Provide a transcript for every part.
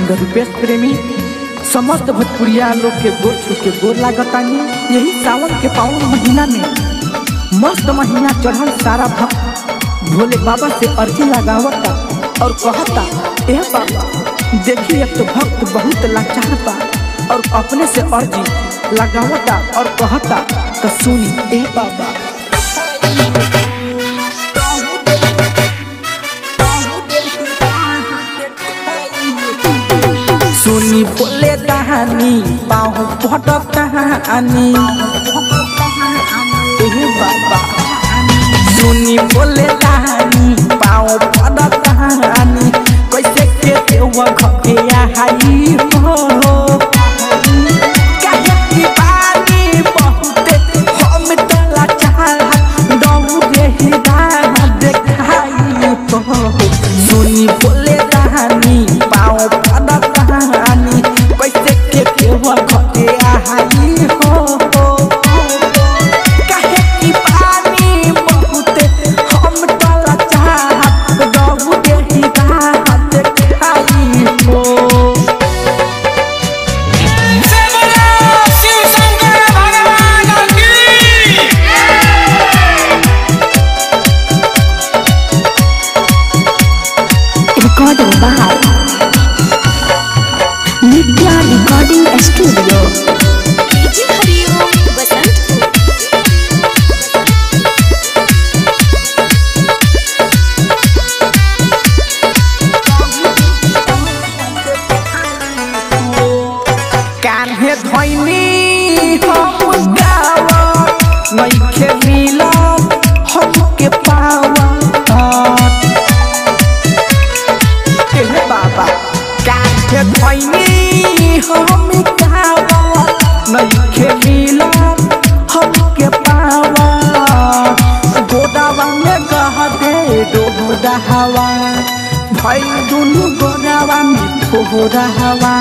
Singer Rupesh प्रेमी समस्त भोजपुरिया लोग के गोर छू के गोर लागतानी। यही सावन के पावन महीना में मस्त महीना चढ़ल सारा भक्त भोले बाबा से अर्जी लगावता और कहता, ए बाबा देखिए एक तो भक्त बहुत लाचार बा और अपने से अर्जी लगावता और कहता, तो सुनी ए बाबा। सुनी बोले कहानी पाँव पट कहानी, बाबा सुनी बोले कहानी पाँव पट कहानी, कैसे के देव घटिया हाई हो काहे की बानी बहुते हम तला चाल दौड़े ही देखाई हो। सुनी बोले कहानी पाँव पट कहानी, कैसे के देव घटिया हाई हो काहे की बानी बहुते हम तला चाल दौड़े ही देखाई हो। Recording by Nitya Recording Studio. कान्हे धोइनी हम गावा नइखे मिला हमके पावा, बाबा कान्हे धोइनी हम गावा नइखे मिला हमके पावा, गोदावा में गह दे डोरा हवा भइल दुनु गोदावा में फोरा हवा,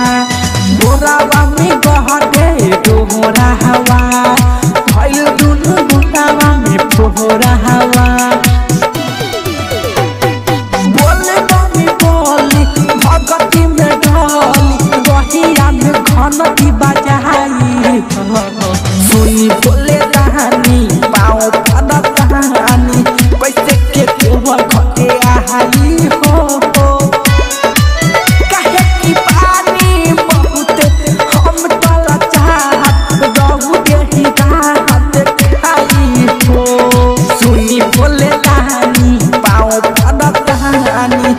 गोरावा में गह दे डोरा हवा भइल दुनु गोदावा में फोरा हवा। बोले बानी बोली भगती में ढोली रहिया में घंटी बजाई, सुनी बोले कहानी पाँव पट कहानी, कैसे के देव घटिया हाई हो काहे की बानी बहुते हम तला चाहत दौड़े ही देखाई हो। सुनी बोले कहानी पाँव पट कहानी,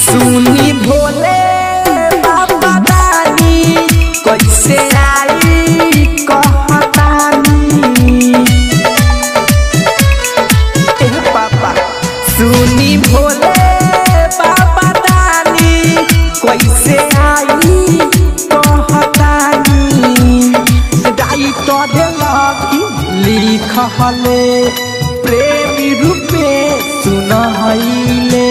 सुनी भोले बाबा दानी कैसे आई कहतानी, बाबा सुनी भोले बाबा दानी कैसे आई कहतानी, राइटर लगी लिखले प्रेमी रूपे सुनहैले,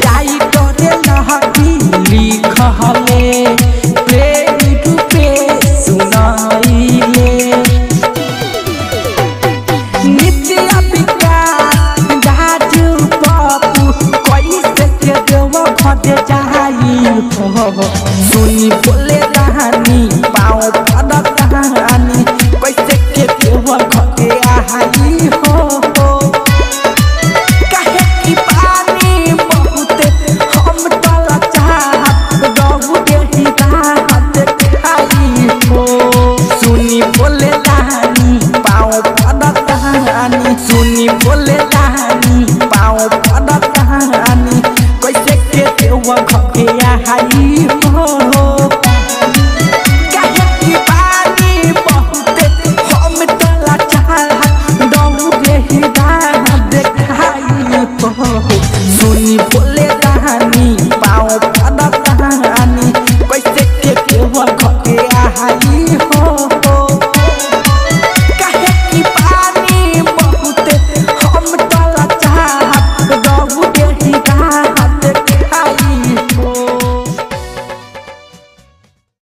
राइटर लगी लिखले प्रेमी रूपे सुनहैले, नित्य विकास राजू बाबू कैसे के देव घटे जाई हो। सुनी बोले कहानी पाँव पट